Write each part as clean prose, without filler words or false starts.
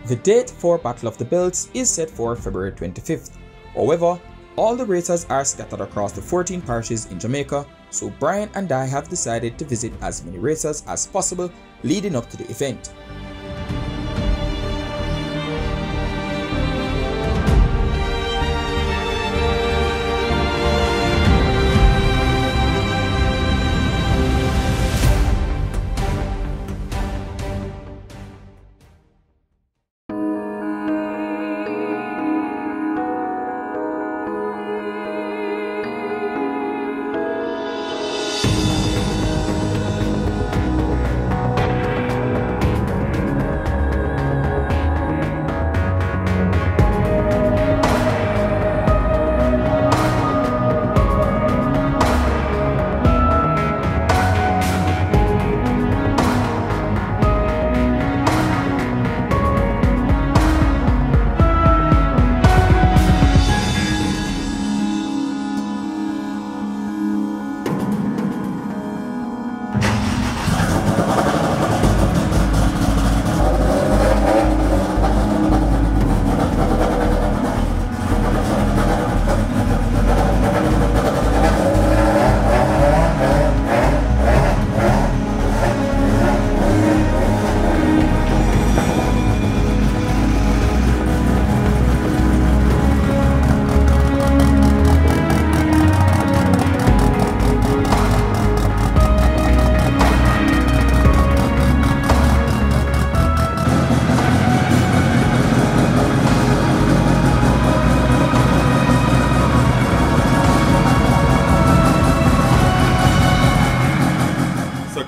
The date for Battle of the Belts is set for February 25th. However, all the racers are scattered across the 14 parishes in Jamaica, so Brian and I have decided to visit as many racers as possible leading up to the event.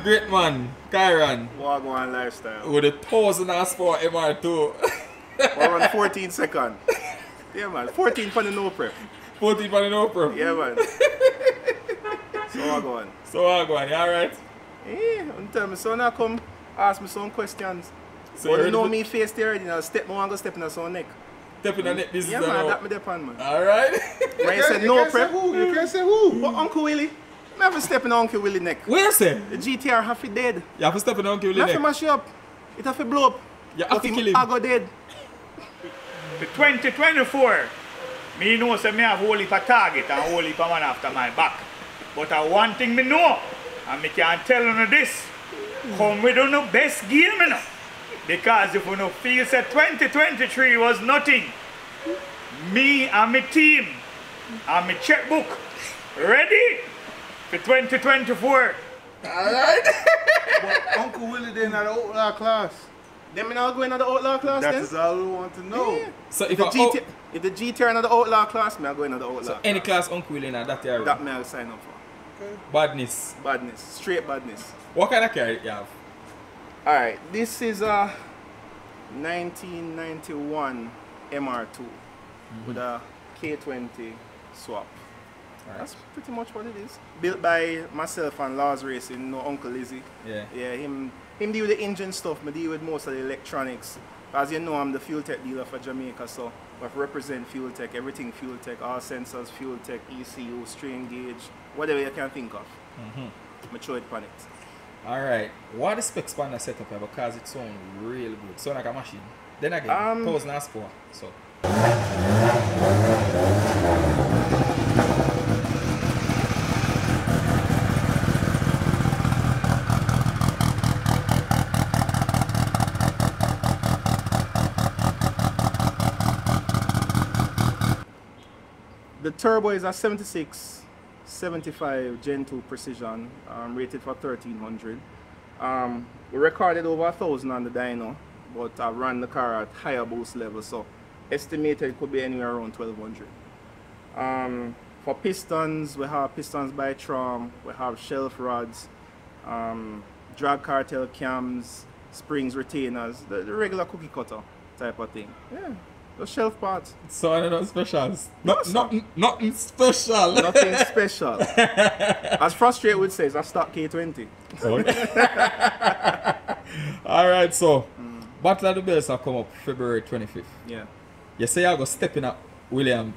Great man, Kyron. Wagwan lifestyle. With a 1,000 horsepower MR2. We're on 14 seconds. Yeah, man. 14 for the no prep. 14 for the no prep. Yeah, man. So Wagwan. So Wagwan, you alright? Yeah, and tell me, son, I come ask me some questions. So you know me face there already now. Step, I want to step in the son neck. Step in the neck business. Yeah, man, that me depend, man. Alright. When you said no prep. You can't say who? But Uncle Willie. I have to step in Uncle Willie neck. What you say? The GTR have to dead. You have to step in Uncle Willie I neck? have to mash it up. It have to blow up. You have to kill him. I go dead. The 2024, me know say me have whole heap of target and whole heap of man after my back. But one thing me know, and me can tell you this, come with the best game you know. Because if you no feel that 2023 was nothing, me and my team and my checkbook ready for 2024. Alright. But Uncle Willie then at the outlaw class. Then me not going to the outlaw class That then? is all we want to know. Yeah. So If the GTR in the outlaw class, me I going to the outlaw So class. any class Uncle Willie in that area? That me I sign up for. Okay. Badness. Badness. Straight badness. What kind of car you have? Alright, this is a 1991 MR2 with a K20 swap. Right. That's pretty much what it is. Built by myself and Lars Racing, you know, Uncle Lizzie. Yeah. Yeah, him deal with the engine stuff, me deal with most of the electronics. As you know, I'm the fuel tech dealer for Jamaica, so we have to represent fuel tech, everything fuel tech, all sensors, fuel tech, ECU, strain gauge, whatever you can think of. I throw it on it. Alright. What the specs on the setup here? Because it sounds real good. Sound like a machine. Then again, 1,000 horsepower. So. The turbo is a 76, 75 Gen 2 Precision, rated for 1300. We recorded over 1,000 on the dyno, but I ran the car at higher boost level, so estimated it could be anywhere around 1,200. For pistons, we have pistons by Trom, we have shelf rods, drag cartel cams, springs, retainers, the regular cookie cutter type of thing. Yeah. The shelf parts. So I don't know specials. Nothing special. Nothing special. As Frustrate would say, it's a stock K20. Alright, so Battle of the Bells have come up February 25th. Yeah. You say you're going to step in up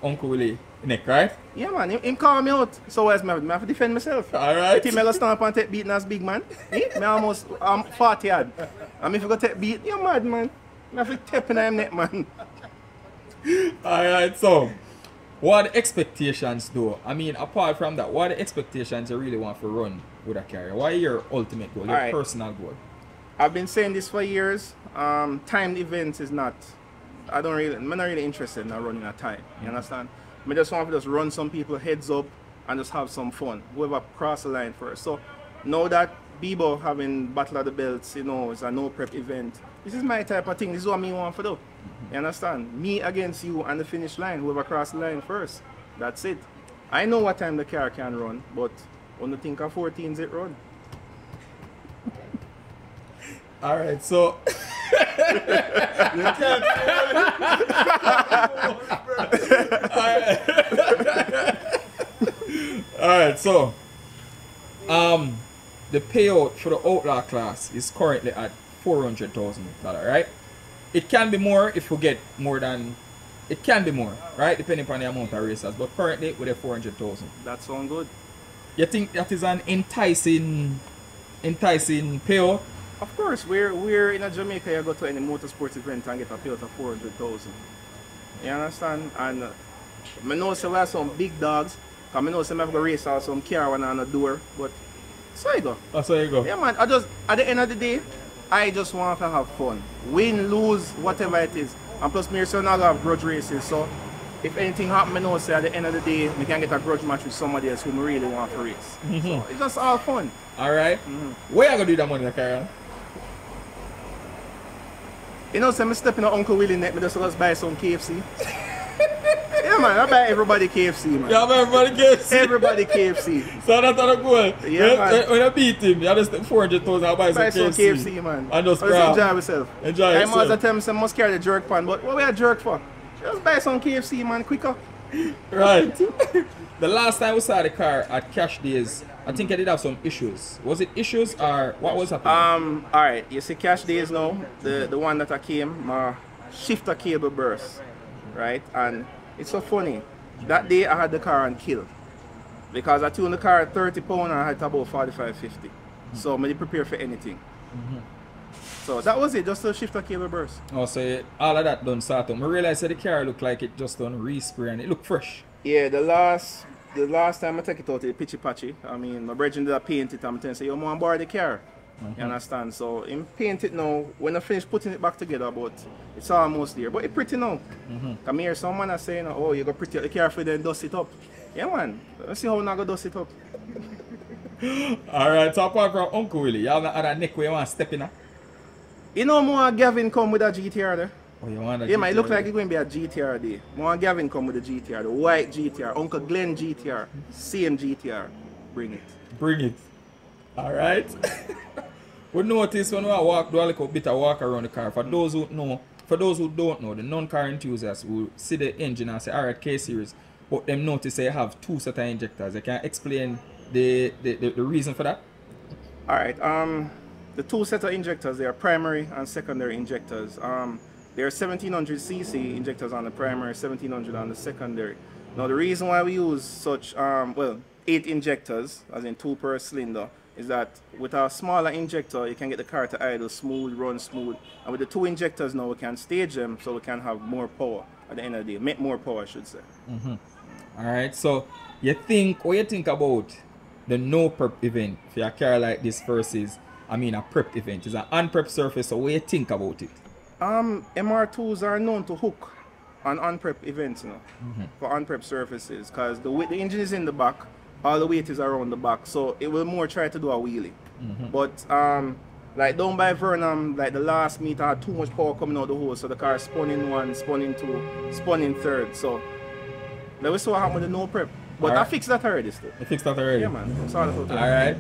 Uncle Willie neck, right? Yeah, man. Him call me out. So I have to defend myself. Alright. If I stand up and take beating as big man, I'm 40 yard. And if you go take beat, you're mad, man. I have to tap in him neck, man. Alright, so what are the expectations though? I mean, apart from that, what are the expectations you really want to run with a carrier? What are your ultimate goal, your personal goal? I've been saying this for years. Timed events is not. I'm not really interested in running a time. You understand? I just want to just run some people heads up and just have some fun. Whoever cross the line first. So now that Bebo having Battle of the Belts, you know, it's a no prep event. This is my type of thing. This is what me want to do. You understand? Me against you and the finish line. Whoever cross the line first. That's it. I know what time the car can run, but when you think of 14s it run. Alright, so Alright, so the payout for the Outlaw class is currently at $400,000, right? It can be more if we get more than it can be more, right? Depending upon the amount of racers, but currently with a 400,000. That sounds good. You think that is an enticing payout? Of course, we're in Jamaica. You go to any motorsports event and get a payout of 400,000. You understand? And I know we have some big dogs. Cause I know some have to race out some Kyron on the door. But so you go. That's how you go. Yeah, man. At the end of the day, I just want to have fun. Win, lose, whatever it is. And plus, me and I have grudge races. So if anything happens, I know say at the end of the day, we can get a grudge match with somebody else who really want to race. So it's just all fun. All right. Where are you gonna do that money, Kyron? You know, so I'm stepping on Uncle Willie neck, I just buy some KFC. Yeah, man, I buy everybody KFC, man. Yeah, everybody KFC. Everybody KFC. So that's not a goal. Yeah, man. When you beat him, you just 400,000, I buy some KFC. Man. And just enjoy myself. Enjoy yourself. I must tell me, I must carry the jerk pan, but what we a jerk for? Just buy some KFC, man, quicker. Right. The last time we saw the car at Cash Days, I think I did have some issues. Was it issues or what was happening? Alright, you see Cash Days now, the one that I came, my shifter cable burst, right? And it's so funny. That day I had the car on kill. Because I tuned the car at 30 pounds and I had about 45, 50. So I didn't prepare for anything. So that was it, just a shifter cable burst. Oh, so all of that done sort of. I realized that the car looked like it just done respray and it looked fresh. Yeah, the last time I take it out, it pitchy patchy. I mean, my brethren did paint it and I say, yo, man, borrow the car. You understand? So, in paint it now, when I finish putting it back together, but it's almost there. But it's pretty now. Come here, someone is saying, oh, you go pretty the car for then dust it up. Yeah, man. Let's see how I'm going to dust it up. Alright, so apart from Uncle Willie, you have a neck where you want to step in? You know, more Gavin come with a GTR there. Oh, you want a yeah, GTR? man, it look like it's going to be a GTR day. More Gavin come with a GTR, the white GTR. Uncle Glenn GTR, same GTR. Bring it. Bring it. Alright. We notice when we walk, do a little bit of walk around the car. For those who know, for those who don't know, the non-car enthusiasts will see the engine and say, alright, K-Series. But them notice they have two set of injectors. They can explain the reason for that? Alright, the two set of injectors, they are primary and secondary injectors. There are 1700cc injectors on the primary, 1700 on the secondary. Now the reason why we use such, 8 injectors, as in 2 per cylinder, is that with a smaller injector, you can get the car to idle smooth, run smooth. And with the 2 injectors now, we can stage them so we can have more power at the end of the day. Make more power, I should say. Alright, so what you think about the no prep event for a car like this versus, I mean, a prep event? It's an unprep surface, so what do you think about it? MR2s are known to hook on unprep events, you know, for unprep surfaces, because the engine is in the back, all the weight is around the back, so it will more try to do a wheelie. But like down by Vernam, like the last meter had too much power coming out the hose, so the car spun in 1, spun in 2, spun in 3rd. So let me see what happened with the no prep. But I fixed that already still. You fixed that already? Yeah, man. I'm sorry about that.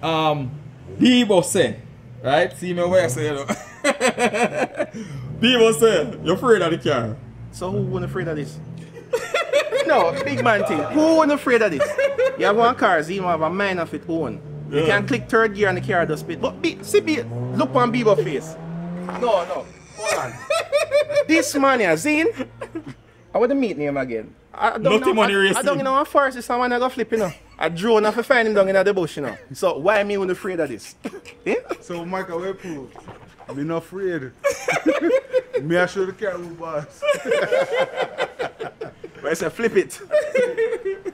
Alright. Bebo say, right? See me where I say, you know. Bebo say, you're afraid of the car. So who wasn't afraid of this? No, big man thing. Who wasn't afraid of this? You have one car, you have a mind of its own. You can click 3rd gear and the car does speed. But look on Bebo's face. No, hold on. This man here, Zine, I want to meet him again. I don't know how far this someone I go flip, you know. I drone off to find him down in the bush, you know. So why me when afraid of this? Yeah? So Michael, we prove. Me not afraid. Me I show the car move boss. But I say flip it.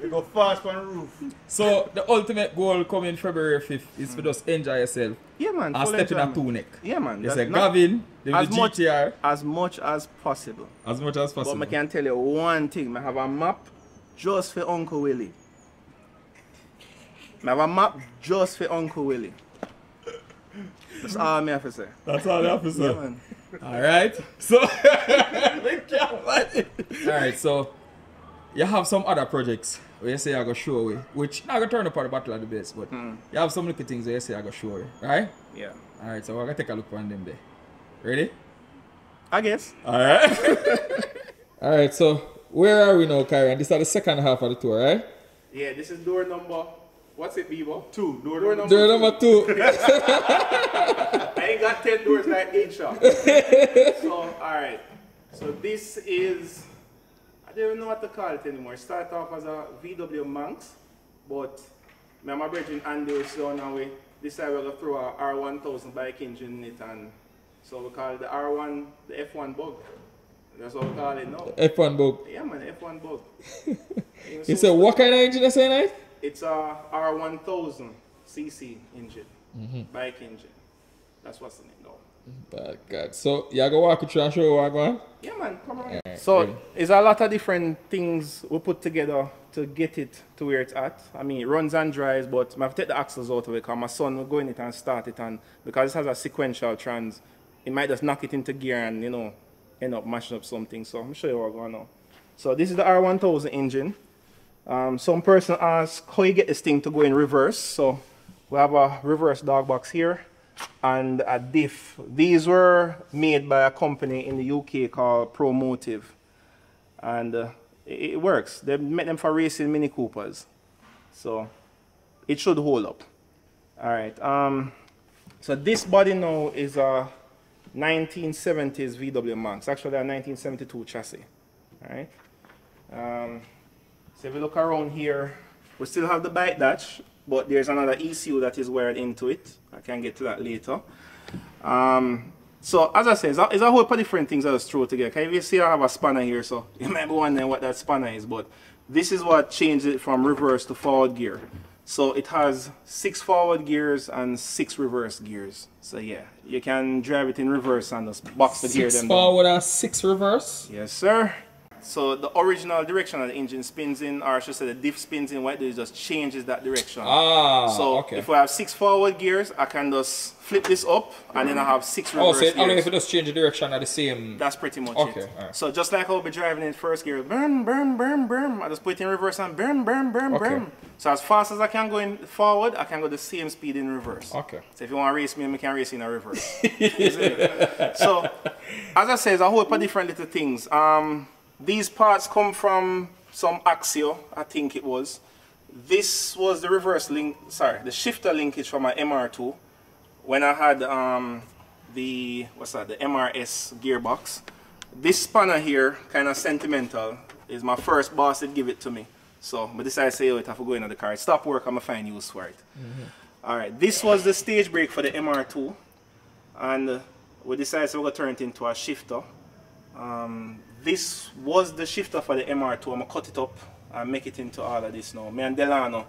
You go fast on the roof. So the ultimate goal coming February 5th is for just enjoy yourself Yeah, man. and full step in a enjoyment. two-neck. Yeah, man. You that's say not- Gavin, the as much- GTR, As much as possible. as much as possible. But I can tell you one thing. I have a map just for Uncle Willie. I have a map just for Uncle Willie. That's all I have to say. That's all the officer. Yeah, man. Alright. So Alright, so you have some other projects where you say I go show away, which not gonna turn up on the battle of the base, but you have some little things where you say I go show away, right? Yeah. Alright, so we're gonna take a look on them there. Ready? I guess. Alright. Alright, so where are we now, Kyron? This is the second half of the tour, right? Yeah, this is door number. What's it, Bebo? 2. Door Door number Door number 2. I ain't got 10 doors like 8 shop. So, alright. So this is, I don't even know what to call it anymore. It started off as a VW Manx, but me and my brother Andy was down and we decided we're going to throw a R1000 bike engine in it, and so we call it the R1, the F1 bug. That's what we call it now. F1 bug. Yeah, man, F1 bug. You say what kind of engine I say now? It's a R1000 cc engine, bike engine. That's what's in it now. Bad God. So you go walk through and show you what I'm going? Yeah, man, come on. Alright, So ready. it's a lot of different things we put together to get it to where it's at. I mean, it runs and drives, but I have to take the axles out of it because my son will go in it and start it, and because it has a sequential trans, it might just knock it into gear and, you know, end up mashing up something. So I'm sure you what's going on. So this is the R1000 engine. Some person asked how you get this thing to go in reverse. So we have a reverse dog box here and a diff. These were made by a company in the UK called Promotive, and it works. They make them for racing Mini Coopers, so it should hold up. All right. So this body now is a 1970s VW Manx, actually a 1972 chassis. All right. So if you look around here, we still have the bike dash, but there's another ECU that is wired into it. I can get to that later. So as I said, it's a whole bunch of different things that I throw together. Can you see I have a spanner here, so you might be wondering what that spanner is, but this is what changed it from reverse to forward gear. So it has 6 forward gears and 6 reverse gears. So yeah, you can drive it in reverse and just box the gear 6 them forward and 6 reverse. down. Yes, sir. So the original direction of the engine spins in, or I should say the diff spins in, what it does is just changes that direction. So okay. if I have 6 forward gears, I can just flip this up and then I have 6 reverse Oh, so gears. only if it just change the direction of the same. That's pretty much Okay, it. alright. So just like I'll be driving in first gear, brum, brum, brum, brum, I just put it in reverse and brum, brum, brum, Okay. brum. So as fast as I can go in forward, I can go the same speed in reverse. Okay. So if you want to race me, I can race in a reverse. So as I said, it's a whole bunch of different little things. These parts come from some Axio, I think it was. This was the reverse link, sorry, the shifter linkage from my MR2 when I had the MRS gearbox. This spanner here, kind of sentimental, is my first boss that give it to me. So I decided to say, oh, it have to go into the car. It stopped work, I'm going to find use for it. Alright, this was the stage brake for the MR2, and we decided we're going to turn it into a shifter. This was the shifter for the MR2. I'm going to cut it up and make it into all of this now. Me and Delano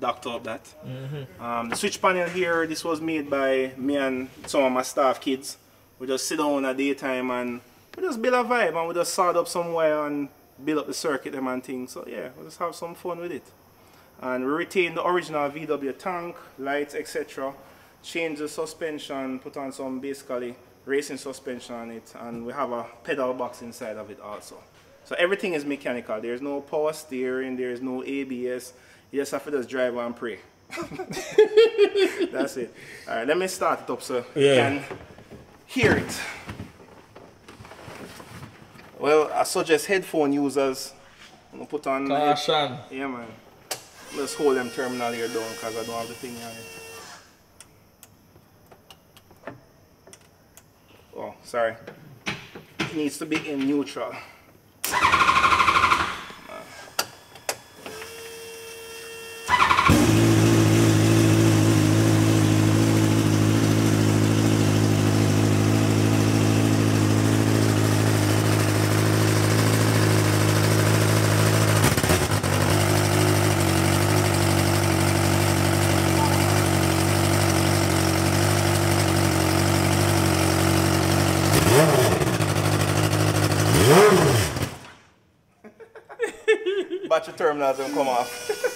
doctor up that. The switch panel here, this was made by me and some of my staff kids. We just sit down at daytime and we just build a vibe, and we just sawed up some wire and build up the circuit them and things. So yeah, we just have some fun with it. And we retain the original VW tank, lights, etc. Change the suspension, put on some basically racing suspension on it, and we have a pedal box inside of it also. So everything is mechanical. There's no power steering, there's no ABS. You just have to just drive and pray. That's it. Alright, let me start it up so you can hear it. Well, I suggest headphone users. I'm gonna put on Caution. yeah, man. Let's hold them terminal here down because I don't have the thing on it. Oh, sorry. It needs to be in neutral. battery terminals will come off.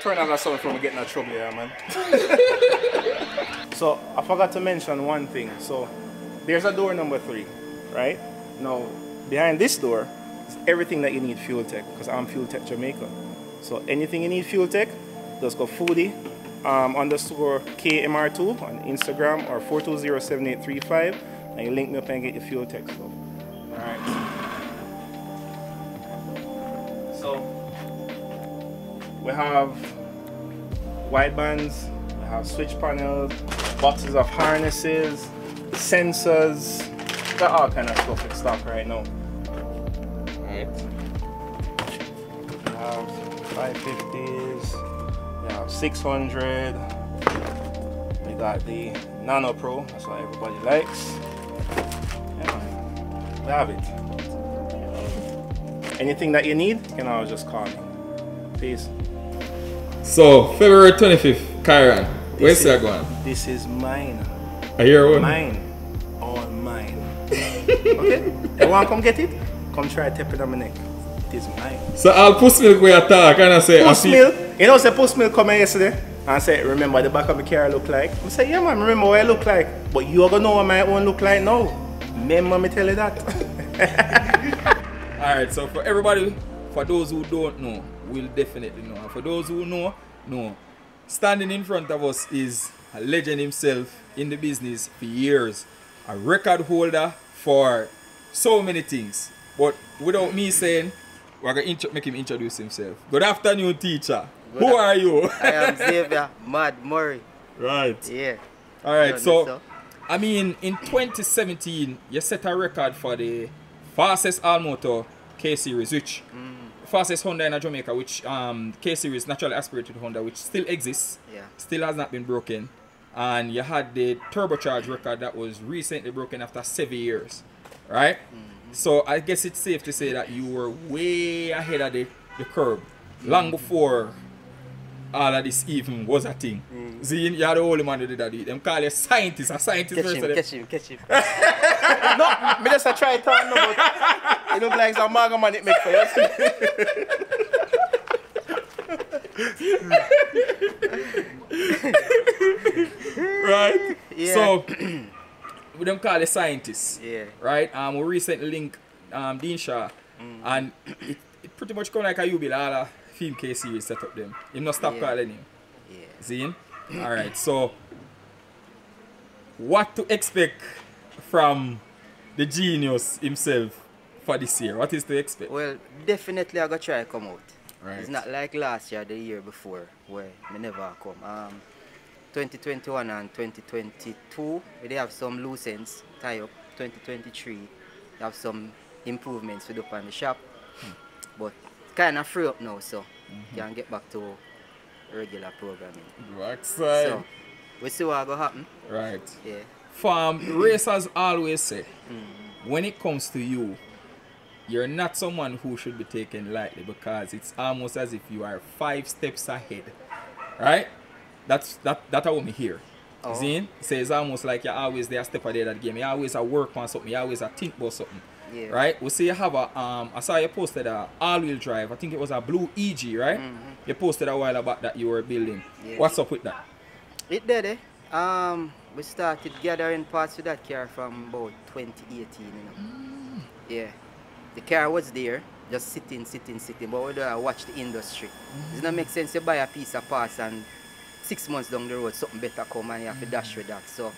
Turn off that sound from getting in trouble here, man. So I forgot to mention one thing. So there's a door number 3, right? Now behind this door is everything that you need fuel tech, because I'm Fuel Tech Jamaica. So anything you need fuel tech, just go foodie underscore KMR2 on Instagram or 420-7835 and you link me up and get your fuel tech stuff. Alright. So we have wide bands, we have switch panels, boxes of harnesses, sensors, got all kind of stuff in stock right now. Right. We have 550s, we have 600, we got the Nano Pro, that's what everybody likes. Yeah, we have it. Anything that you need, you can always just call me. Peace. So, February 25th, Kyron, where's that going? This is mine. I hear one. Mine. All mine. Okay? You want to come get it? Come try to tap it on my neck. It is mine. So, I'll push milk where you talk and I say, Puss milk? You know, say Puss milk come here yesterday and say, remember the back of my car look like? I say, yeah man, remember what I look like. But you're going to know what my own look like now. Remember me tell you that. Alright, so for everybody, for those who don't know, will definitely know. And for those who know, standing in front of us is a legend himself in the business for years. A record holder for so many things. But without me saying, we're going to make him introduce himself. Good afternoon, teacher. Who are you? I am Xavia, Mad Murray. Right. Yeah. Alright, so, I mean, in 2017, you set a record for the fastest all-motor K-Series, which fastest Honda in Jamaica, which K-Series naturally aspirated Honda, which still exists, still has not been broken. And you had the turbocharged record that was recently broken after 7 years, right? So I guess it's safe to say that you were way ahead of the curve, long before all of this even was a thing. See, you're the only man who did that. Them call you scientist, a scientist. Catch him. No, me just try to talk no, but it look like some maga man it make for you. Right? Yeah. So, we them call you scientists. Yeah. Right? We recently linked Dean Shaw, and it pretty much come like a you build all a film K-Series set up them. You not stop calling him. Yeah. See? Alright, so what to expect from the genius himself for this year? What is to expect? Well, definitely I gotta try to come out. Right. It's not like last year, the year before, where me never come. 2021 and 2022, they have some loose ends tie up. 2023, they have some improvements to do on the shop, but kind of free up now, so can get back to regular programming. Right. So we see what will happen. Right. Yeah. Racers always say, when it comes to you, you're not someone who should be taken lightly, because it's almost as if you are 5 steps ahead. Right? That's how me hear. Oh. See? So it's almost like you're always there a step ahead of the game. You always a work on something, you always a think about something. Yeah. Right? We see you have a I saw you posted a all-wheel drive. I think it was a blue EG, right? You posted a while about that you were building. Yeah. What's up with that? It did, eh? We started gathering parts for that car from about 2018, you know. Yeah. The car was there, just sitting, but we don't watch the industry. It doesn't make sense to buy a piece of parts and 6 months down the road something better come and you have to dash with that. So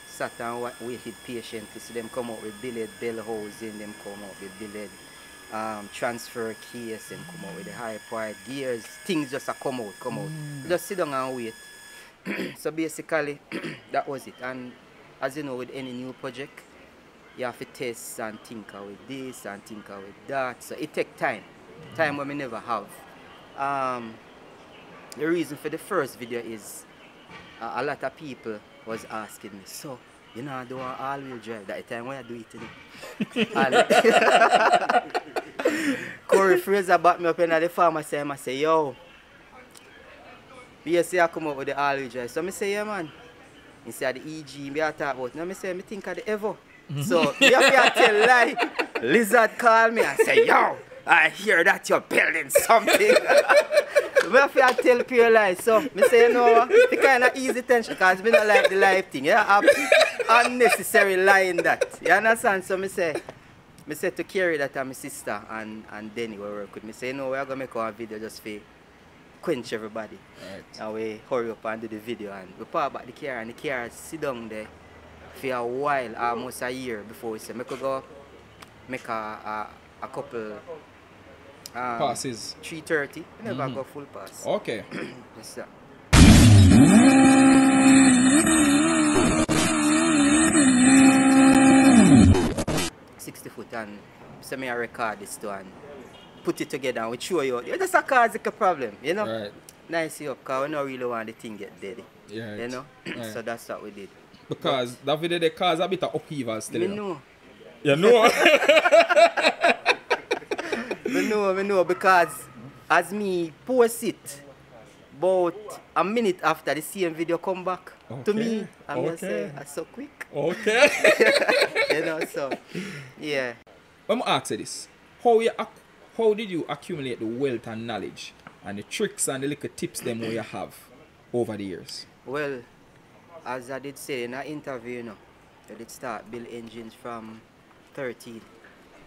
sat and waited patiently to see them come out with billet bell housing, them come out with billet transfer case, and come out with the high powered gears. Things just come out. Just sit down and wait. So basically that was it. And as you know, with any new project, you have to test and tinker with this and tinker with that. So it takes time. Time we never have. The reason for the first video is a lot of people was asking me, so you know I do an all-wheel drive that time when I do it. And Corey Fraser backed me up in the pharmacy and I say, yo, BSC I come up with the all-wheel drive. So I say, yeah man. He said the EG, me I talk about. Now I say, I think of the Evo. So me have to tell lie. Lizard call me and say, yo, I hear that you're building something. We have to tell pure lies. So me say, you know, the kind of easy tension because me don't like the live thing. Yeah, have unnecessary lie in that. You understand? So me say to Carrie that I'm my sister and Denny will work with me. Say, you know, we're gonna make our video just for quench everybody. Right. And we hurry up and do the video and we park back the car and the car sit down there for a while, almost a year before we say, I could go make a couple passes. 330. I never go full pass. Okay. Yes, sir. 60 foot and so me I record this too and put it together and we show you. It's just a cause a problem, you know? Right. Nice you up because we don't really want the thing get dead. Yeah. You know? Right. So that's what we did. Because that video they cause a bit of upheaval still. Me know. You know? Me know because as me post it about a minute after the same video come back to me, I'm gonna say that's so quick. Okay. You know, so yeah. Let me ask you this. How did you accumulate the wealth and knowledge and the tricks and the little tips them where you have over the years? Well, as I did say in an interview, you know, I did start build engines from 13.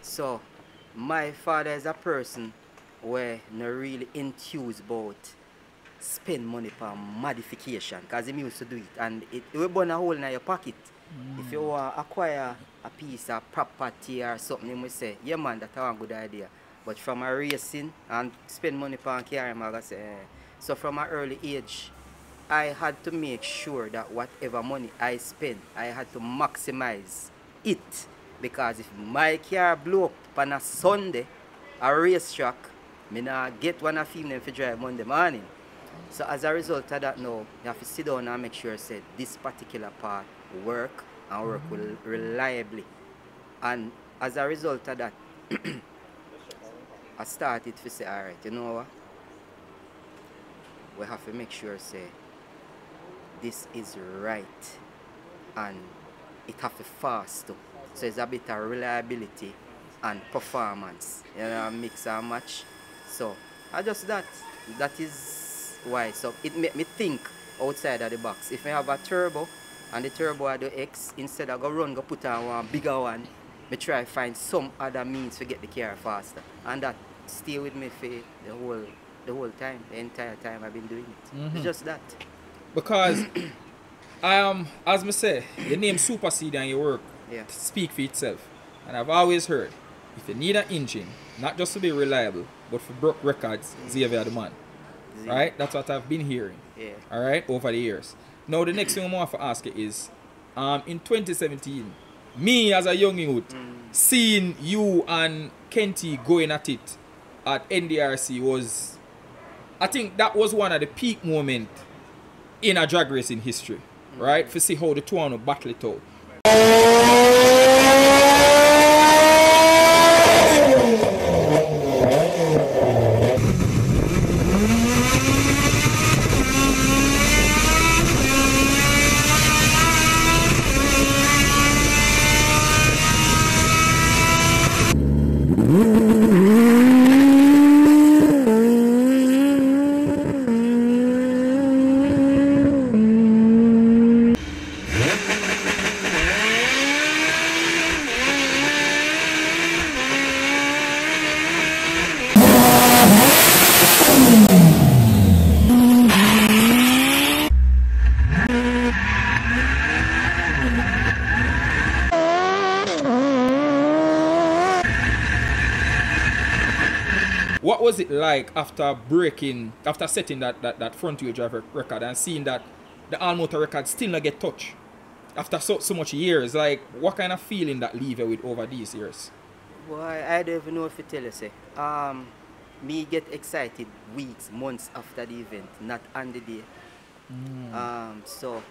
So my father is a person where not really enthused about spend money for modification because he used to do it and it will burn a hole in your pocket. If you want to acquire a piece of property or something, you must say, yeah man, that's a good idea. But from a racing and spend money for a car, I say, so from an early age, I had to make sure that whatever money I spend, I had to maximize it. Because if my car blew up on a Sunday, a racetrack, I not get one of them to drive Monday morning. So as a result of that now, you have to sit down and make sure that this particular part work and work reliably. And as a result of that, I started to say, alright, you know what? We have to make sure say this is right and it have to fast too. So it's a bit of reliability and performance. You know, mix and match. So I just that is why. So it made me think outside of the box. If I have a turbo and the turbo I do X, instead of go put on one bigger one, I try to find some other means to get the car faster. And that stay with me for the whole time, the entire time I've been doing it. It's just that. Because as I say, your name supersede and your work speak for itself. And I've always heard, if you need an engine, not just to be reliable, but for broke records, Xavia the man. Right? That's what I've been hearing. Yeah. Alright, over the years. Now the next thing I want to ask you is, in 2017, me as a young youth, seeing you and Kenty going at it at NDRC was, I think that was one of the peak moments in a drag racing history, right? To see how the two of battle it out. What was it like after setting that front wheel drive record and seeing that the all motor record still not get touched? after so much years, like what kind of feeling that leave you with over these years? Boy, I don't even know if to tell you, say. Me get excited weeks, months after the event, not on the day. So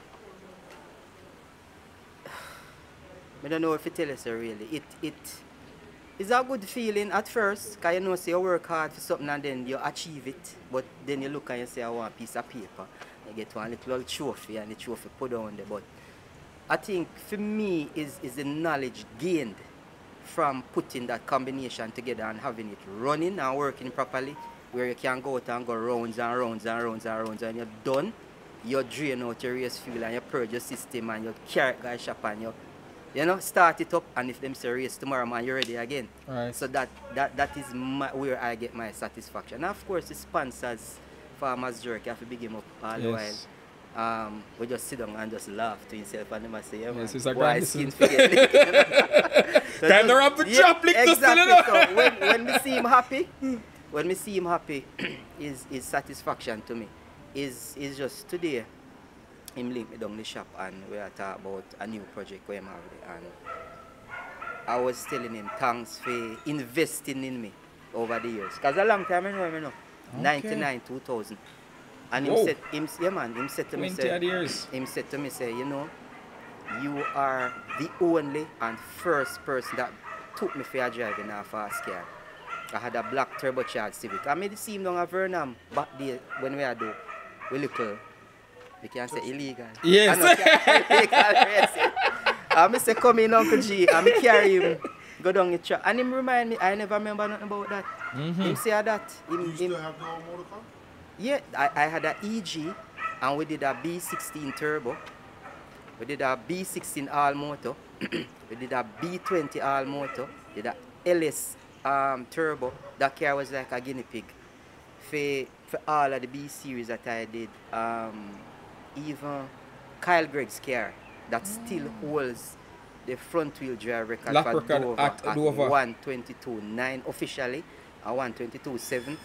I don't know if to tell you, say, really. It's a good feeling at first, because you know, say you work hard for something and then you achieve it, but then you look and you say, I want a piece of paper. You get one little trophy and the trophy put down there. But I think for me is the knowledge gained from putting that combination together and having it running and working properly, where you can go out and go rounds and rounds and rounds and rounds, and you're done, you drain out your race fuel and you purge your system and you carry it guys shop and you know, start it up, and if them say race tomorrow, man, you're ready again. Right. So that is where I get my satisfaction. And of course, the sponsors, Farmers Jerk, you have to big him up all the while. We just sit down and just laugh to yourself and never say, yeah, man, yes, it's a boy, grand skin forget. Kind of wrap the chop lick exactly. So when we see him happy, is satisfaction to me. Is just today. Him link me down the shop and we are talking about a new project where I'm having, and I was telling him thanks for investing in me over the years. Because a long time I know him, you know. Okay. 99, 2000. And him said to me, say, you know, you are the only and first person that took me for a drive in a fast car. I had a black turbocharged Civic. I made it seem down at Vernam back there when we little. We can say illegal. Yes. I say come in, Uncle G, and I carry him, go down the track. And him remind me, I never remember nothing about that. Him say that. You still have the old motor car? Yeah, I had a EG, and we did a B16 turbo. We did a B16 all motor. We did a B20 all motor. We did a LS turbo. That car was like a guinea pig. For all of the B series that I did. Even Kyle Gregg's car that still holds the front wheel drive record for Dover at 122.9 officially and 122.7.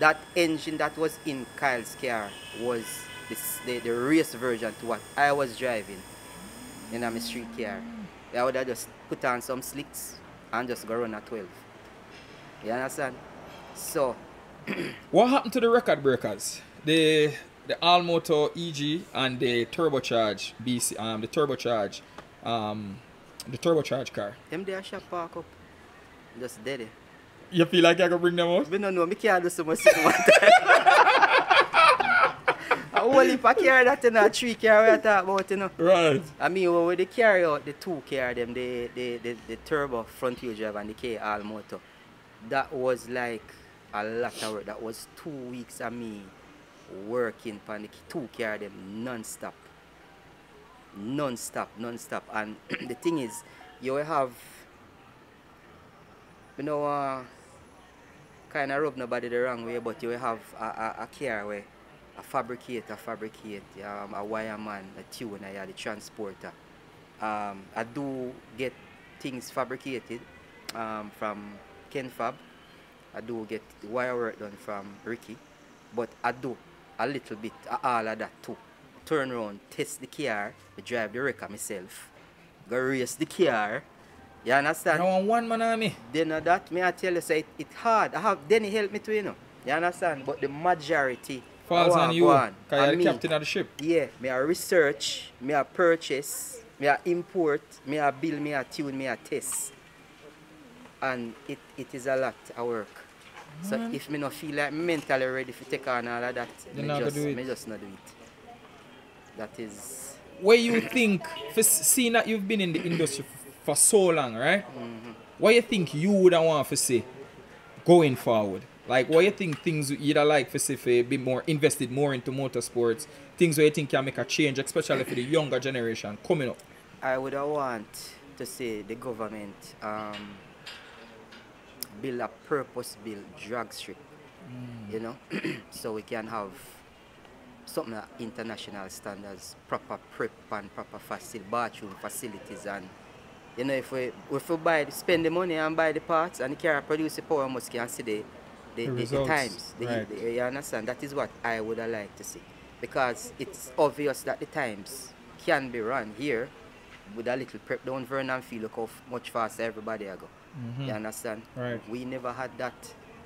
That engine that was in Kyle's car was the race version to what I was driving in my street car. I would have just put on some slicks and just go run at 12. You understand? So what happened to the record breakers? The all-motor EG and the turbocharged BC, the turbocharged car. Them there shop park up. Just dead. You feel like I can bring them out? I don't know, I can't do so much one time. I only carry that in a 3 car we talk about, you know. Right. I mean, when they carry out the 2 car, them the turbo front wheel drive and the K all motor, that was like a lot of work. That was 2 weeks of me working on the 2 car them non-stop. And the thing is, you will have, you know, kind of rub nobody the wrong way, but you will have a car where a fabricate, a wireman, a tuner, the transporter. I do get things fabricated from Ken Fab. I do get the wire work done from Ricky, but I do a little bit of all of that too. Turn around, test the car, drive the wrecker myself, go race the car. You understand? I want one man on me. Then that, me I tell you, say it's hard. Then he help me too, you know. You understand? But the majority falls on you, because you're the captain of the ship. Yeah, me I research, me I purchase, me I import, me I build, me I tune, me I test. And it is a lot of work. So if me not feel like mentally ready to take on all of that, me just not do it. That is... What you think, for seeing that you've been in the industry for so long, right? What you think you would want to see going forward? Like, what you think things you'd like to see for be more invested more into motorsports? Things where you think can make a change, especially for the younger generation coming up? I would want to see the government build a purpose-built drag strip, you know, so we can have something like international standards, proper prep and proper bathroom facilities, and you know, if we spend the money and buy the parts and the car produce the power, we must can see the times. You understand? That is what I would have liked to see, because it's obvious that the times can be run here with a little prep down Vernon Field. Look how much faster everybody I go. You understand? Right. We never had that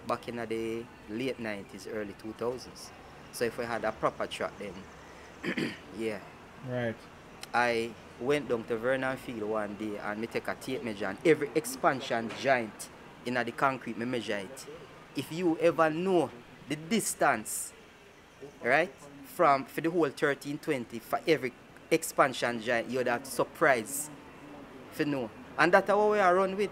back in the late 90s, early 2000s. So if we had a proper track then, yeah. Right. I went down to Vernon Field one day and me take a tape measure and every expansion joint in the concrete me measure it. If you ever know the distance, right, from for the whole 1320 for every expansion joint, you'd have to surprise for know. And that's what we are run with.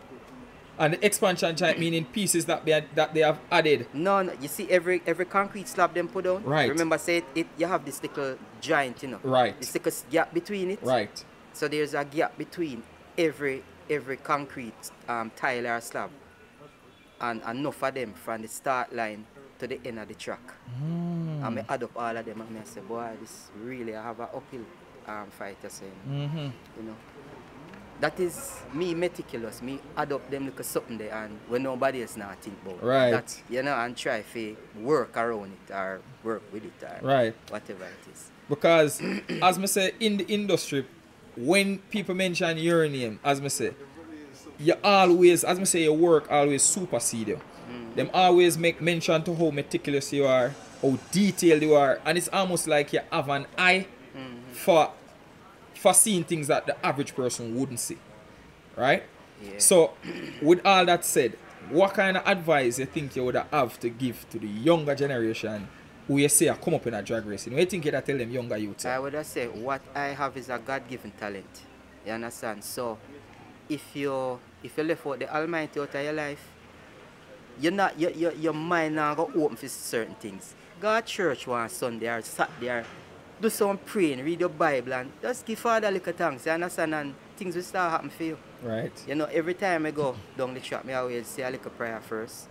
And the expansion joint meaning pieces that they have added. No, you see every concrete slab them put down. Right. Remember, say it you have this little joint, you know. Right. This little gap between it. Right. So there's a gap between every concrete tile or slab, and enough of them from the start line to the end of the track. And I add up all of them and I say, boy, this really I have an uphill fight. You know. That is me meticulous. Me add up them little something there and when nobody else not think about. Right. That, you know, and try to work around it or work with it or right. whatever it is. Because as I say in the industry, when people mention your name, as I say, you always, as I say, your work always supersede you. Them always make mention to how meticulous you are, how detailed you are, and it's almost like you have an eye for seeing things that the average person wouldn't see, right? Yeah. So, with all that said, what kind of advice you think you would have to give to the younger generation who you say are come up in a drag racing? What do you think you'd tell them younger youths? I would say what I have is a God-given talent. You understand? So, if you left out the Almighty out of your life, your mind now go open for certain things. Go to church one Sunday or Saturday, do some praying, read your Bible, and just give Father a little thanks. You understand? And things will start happening for you. Right. You know, every time I go down the track, I always say a little prayer first.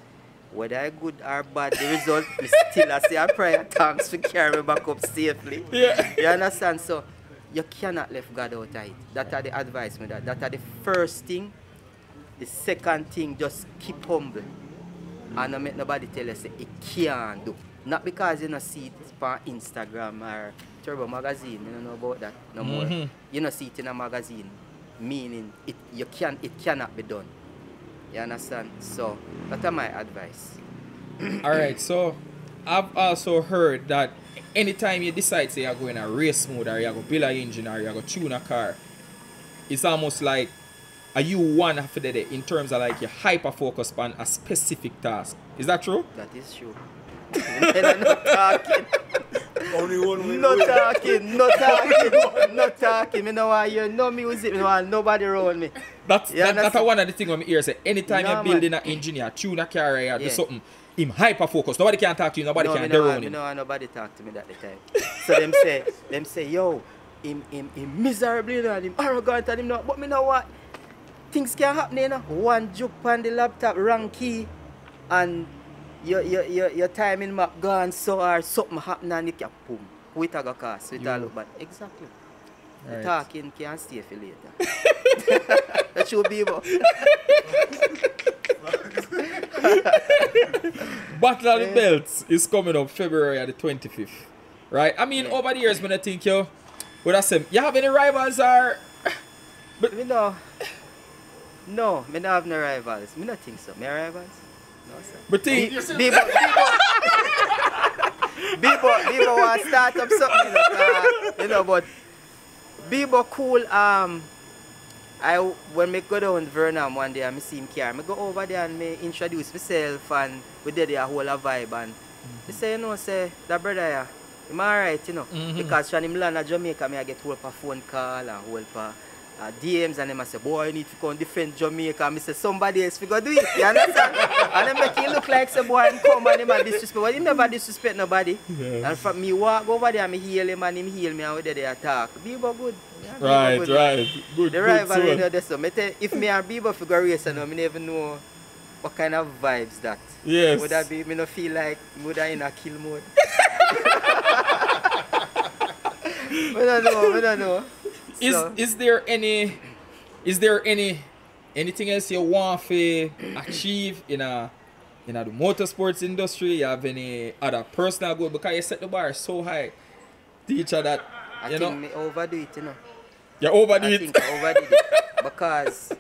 Whether I good or bad, the result is still I say a prayer thanks for carry me back up safely. Yeah. You understand? So you cannot leave God out of it. That's the advice me that. That's the first thing. The second thing, just keep humble. And don't make nobody tell you say it can't do. Not because you don't see it on Instagram or Turbo magazine, you don't know about that no more. You don't see it in a magazine, meaning it cannot be done. You understand? So that's my advice. Alright, so I've also heard that anytime you decide say you're going a race mode or you're going to build an engine or you're going to tune a car, it's almost like you one after the day in terms of like you hyper focus on a specific task. Is that true? That is true. I'm not talking. Only one way. No talking. Me no want hear no music. Me no want nobody around me. That's one of the things when I hear say anytime you're building an engine, you tune a car or you do something, him hyper focus. Nobody can talk to you, nobody can do around him. No, nobody talk to me that the time. So them say, yo, him miserable and him arrogant and him not, but me know what? Things can happen, you know. One joke on the laptop, wrong key, and your timing map gone so or something happen and you can boom. Who it a go cost? It all look bad. Exactly. Right. The talking can stay for later. That should be about. Battle of the Belts is coming up February the 25th. Right? I mean, over the years when I think you would I say, you have any rivals or But me no. No, me don't have no rivals. Me not think so. Me rivals? No, sir. but think Bebo want to start up something, you know, but Bebo cool. When me go down Vernon one day and me see him car, me go over there and me introduce myself and we did a whole vibe and he say, you know, say that brother here, I'm alright, you know, because when him land at Jamaica, me I get whole pa phone call and whole pa DMs and them I say, boy, you need to come defend Jamaica. And I say, somebody else figure do it. You understand? And then make it look like some boy and come and him a disrespect. But he never disrespect nobody. Yeah. And from me walk over there and me heal him and him heal me and we there they attack. Bebo good. Yeah, right, good. right. Good. The rivalry, you know, that's so. If me and Bebo figure race, I never know what kind of vibes that. Yes. Would that be, me not feel like would I in a kill mode. We don't know. Is there anything else you want to achieve in the motorsports industry? You have any other personal goal? Because you set the bar so high, teacher, that I you think know? me overdo it, you know. You overdo I it. think I overdid it. Because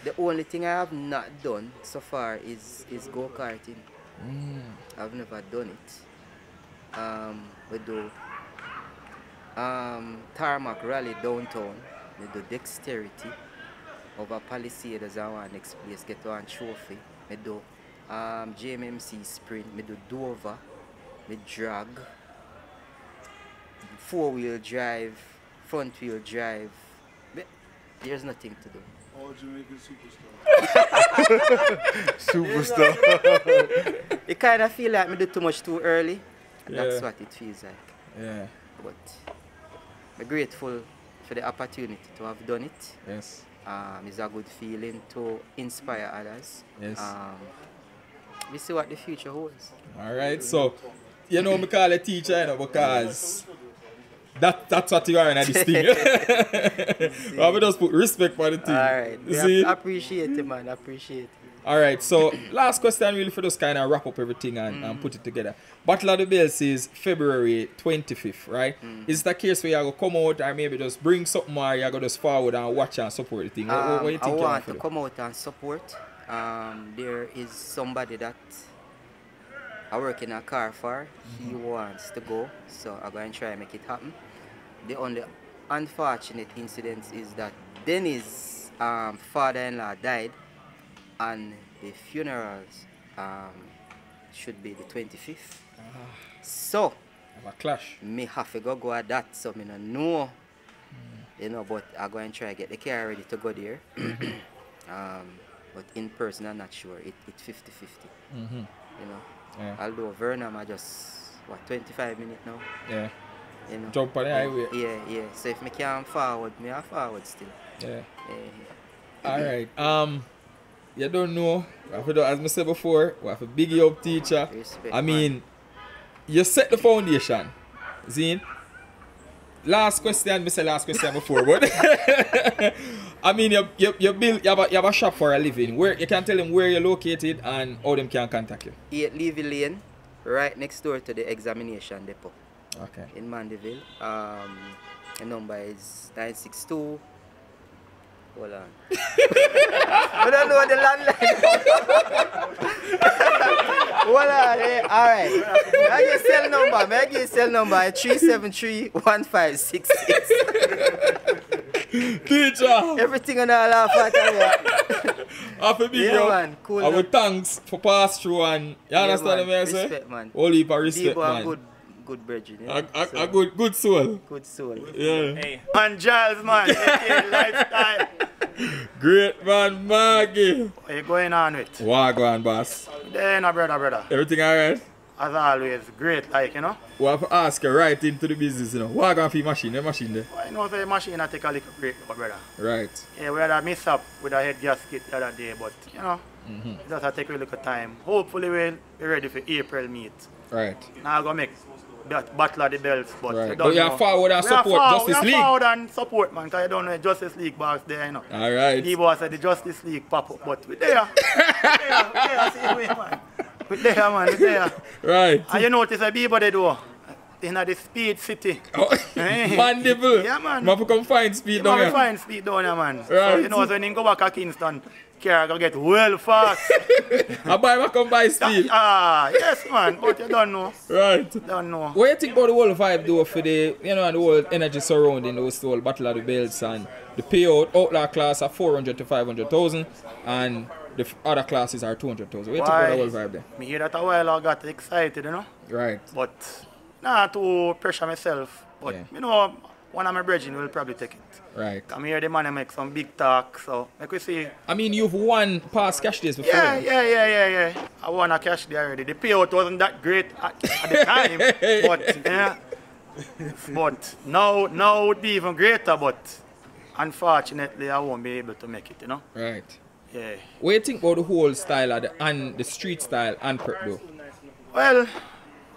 the only thing I have not done so far is go-karting. I've never done it. We do tarmac rally downtown. We do dexterity over Palisades and one next place get one trophy. We do JMMC sprint. We do Dover. We drag. 4-wheel drive. Front-wheel drive. But there's nothing to do. All Jamaican superstar. Superstar. You kind of feel like me do too much too early. And Yeah. that's what it feels like. Yeah. But I'm grateful for the opportunity to have done it. Yes. It's a good feeling to inspire others. Yes. We see what the future holds. Alright, so you know me call a teacher, you know, because that's what you are in this thing. But we just put respect for the thing. Alright. You see? I appreciate it, man. I appreciate it. Alright, so last question really for just kind of wrap up everything and put it together. Battle of the Bells is February 25th, right? Is it a case where you're going to come out or maybe just bring something or you're going to just forward and watch and support the thing? What do you think? I want to come out and support. There is somebody that I work in a car for. He wants to go, so I'm going to try and make it happen. The only unfortunate incident is that Denny's father-in-law died, and the funerals should be the 25th. So, Have a clash. me have to go at that, so me don't know. You know, but I'm going to try and get the car ready to go there. But in person, I'm not sure. It's 50-50. You know. Yeah. Although Vernon, I just, 25 minutes now. Yeah. You know. Jump on the highway. Yeah. So if me can forward, me I forward still. Yeah. Yeah. Alright. You don't know. As I said before, we have a big up teacher. Respect, I mean, you set the foundation. See? Last question, I said last question before, but I mean, you build, you have a shop for a living. Where you can tell them where you're located and how them can contact you. 8 Levy Lane, right next door to the examination depot Okay. in Mandeville. The number is 962. Hold on. I don't know the landline. Hold on. Alright. I give you cell number. May I give you cell number? 373-1566. Teacher! Everything on all laugh at me. After big Yeah, up, man. Cool. our thanks for pass through and you understand what I say? Respect, man. All heap of respect, Bebo, man. good brethren. A good soul. Good soul. Yeah. Hey, man, Giles, man. AK lifestyle. Great man, Morgie. What you going on with? Wagwan, boss. Then, brother. Everything alright? As always, great, like, you know. We have to ask you right into the business, you know. Wagwan for your machine, the machine there. I know the machine I take a little break, brother. Right. Yeah, we had a miss up with a head gasket the other day, but, you know, it just take a little time. Hopefully, we'll be ready for April meet. Right. Now I'm going to make that Battle of the Bells, but Right. you But don't you know. are forward and support Justice We League. are forward and support, man, because you don't know Justice League box there, you know. Alright. Bebo said the Justice League pop up, but we there. we there, see way, man. We there, man, we there. Right. And you notice a Bebo they do in the speed city. Oh, Mandeville. Yeah, man. Man, come find speed You down might here. find speed down here, man. So, Right. you know, when you go back to Kingston, car gonna get well fast. I buy my come by speed. Yes, man, but you don't know. Right. Don't know. What do you think about the whole vibe though for the, you know, and the whole energy surrounding those whole Battle of the Bells and the payout outlaw class are 400 to 500,000 and the other classes are 200,000. What do you think about the whole vibe there? Me hear that a while I got excited, you know. Right. But not to pressure myself. But Yeah. you know, one of my brethren will probably take it. Right. Come here, the man make some big talk, so like we see. I mean, you've won past cash days before. Yeah. I won a cash day already. The payout wasn't that great at the time, but yeah. But now it would be even greater. But unfortunately, I won't be able to make it. You know. Right. Yeah. What do you think about the whole style of the street style and prep though? Well,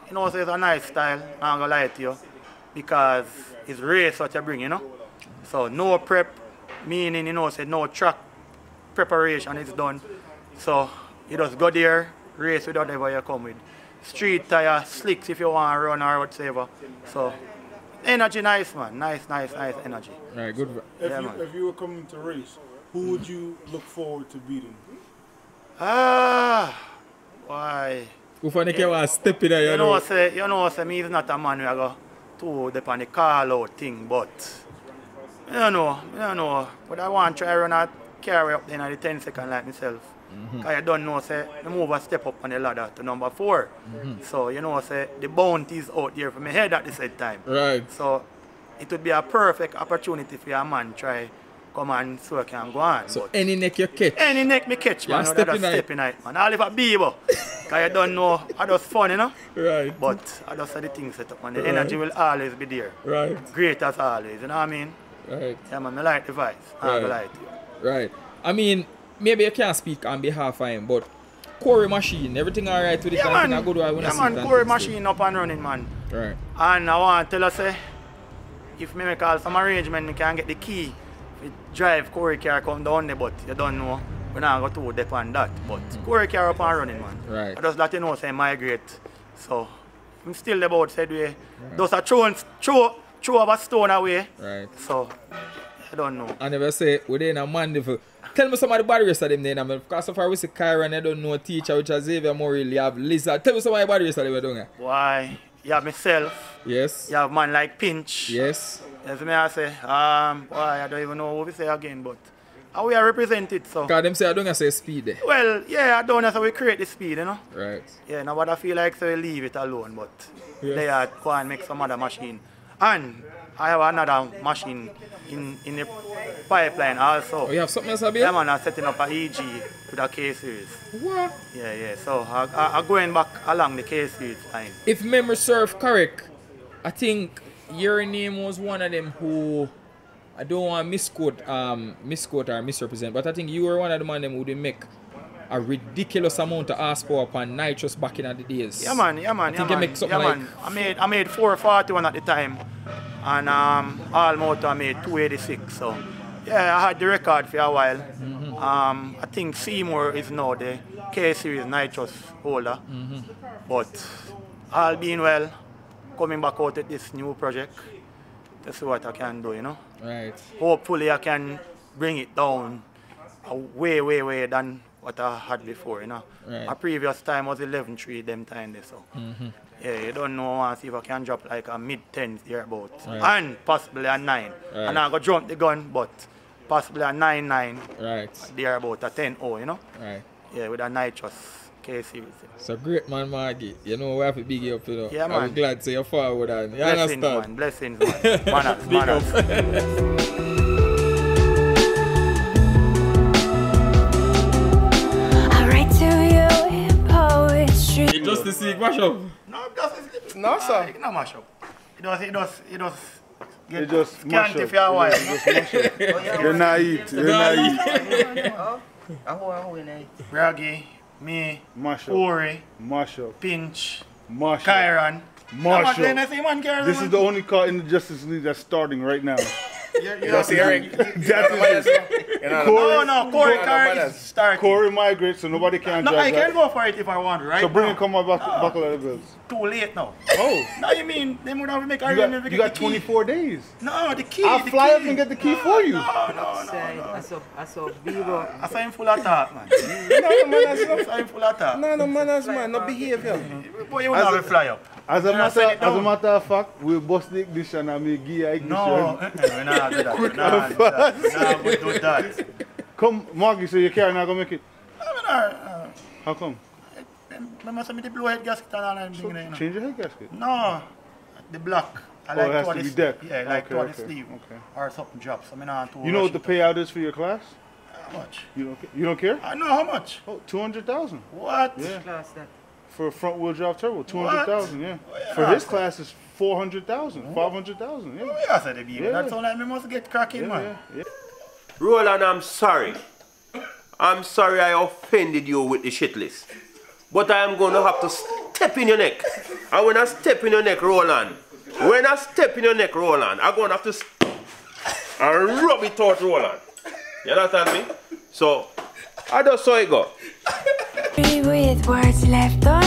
you know, so it's a nice style. I'm gonna lie to you, because it's race what you bring, you know. So no prep, meaning, you know, say no track preparation is done. So you just go there, race with whatever you come with. Street tire, slicks if you want to run or whatever. So Energy nice, man. Nice energy. Right, good. Yeah, man. If you were coming to race, who would you look forward to beating? Why? Who for the want step in there, You know, say me is not a man who go too deep on the call out thing, but you know. But I want to try run a carry up there in the 10 second like myself. Because I don't know, say, I move a step up on the ladder to number 4. So, you know, say, the bounty is out there for my head at the same time. Right. So, it would be a perfect opportunity for a man try come and so I can go on. So, but any neck you catch? any neck me catch, man. Step in Step in it, man. I live at Bebo. Because I don't know, I just fun, you know. Right. But I just say the thing set up, and the energy will always be there. Right. Great as always, you know what I mean? Right. Yeah, man, I like the vibes. I like it. Right. I mean, maybe you can't speak on behalf of him, but Courier machine, everything alright with it? Yeah, man. I go to I wanna Yeah, see man, it Courier and machine up and running, man. Right. And I want to tell us, if me make some arrangement, I can get the key. If drive Courier car come down there, but you don't know, we're not going to too deep on that. But Courier car up and running, man. Right. I just let you know, say migrate. So, I'm still about said way. Right. Just a throw of a stone away. Right. So, I don't know. I never say, we're in a Mandeville. Tell me some of the barriers of them then. I mean, because so far we see Kyron, I don't know a teacher, which is Xavia more really have Lizard. Tell me some of the barriers of them doing it. Why? You have myself. Yes. You have man like Pinch. Yes. As me I say, why I don't even know what we say again, but how we are represented, so. Because them say I don't say speed there. Well, yeah, I don't know, so we create the speed, you know. Right. Yeah, now what I feel like, so we leave it alone, but they are go and make some other machine. And I have another machine in the pipeline also. Oh, you have something else, Abby? Yeah, man, I'm setting up a EG with a K-series. What? Yeah, so I'm going back along the K-series line. If memory serve correct, I think your name was one of them who, I don't want to misquote or misrepresent, but I think you were one of the man them who did make a ridiculous amount of horsepower upon nitrous back in the days. Yeah, man. I think you make something like... I made 441 at the time, and all motor I made 286. So yeah, I had the record for a while. I think Seymour is now the K-series nitrous holder, but all being well, coming back out at this new project to see what I can do, you know. Right. Hopefully I can bring it down way than what I had before, you know. Right. My previous time was 11.3 them time there, so. Yeah, you don't know, I see if I can drop like a mid-10s thereabouts. Right. And possibly a 9. Right. And I'm going to jump the gun, but possibly a 9.9. Right. Thereabout, a 10.0, you know. Right. Yeah, with a nitrous K-series. So great man, Morgie. You know, we have to big you up, you know. Yeah, man. I'm glad to see you forward and you Blessings, understand? man. Blessings, man. Manners. It just the sick mash up. No, sir. It's not mash up. It just Scanty for a while. You're naive. Raggy, me, Mash up. Uri, Mash up. Pinch, Mash up. Kyron. Mash up. This is the only car in the Justice League that's starting right now. You don't see Eric. No, Corey Kyron is starting. Corey migrates, so nobody can No, drive I can that. go for it if I want, right? So bring now. it, come on, buckle of the bills. Too late now. Oh. No, you mean they would have to make You Iron got, you got 24 days. No, the key. I'll the fly key. up and get the key for you. No. I saw Bebo. I saw him full of talk, man. I saw him full of talk. No manners, man. No behavior. Boy, you will not fly up. As a matter of fact, we'll bust the ignition and make gear ignition. No, we're not do that. We're not do that. Come, Morgie, so your car not gonna make it? How come? I must have the blue head gasket and all that. So change your head gasket? No, the black. I it has to be deck. Yeah, like Okay, the sleeve. okay. Or something drops. So you know what the payout is for your class? How much? You don't care? I know how much. Oh, 200,000. What? Yeah. Class that. For a front wheel drive turbo, 200,000. Yeah. For his class is 400,000, 500,000. Yeah. Oh, yeah, I said it be. Yeah. That's all like me must get cracking, man. Yeah. Roland, I'm sorry. I'm sorry I offended you with the shit list. But I am going to have to step in your neck. And when I step in your neck, Roland, I'm going to have to and rub it out, Roland. You understand me? So, I just saw it go. With words left on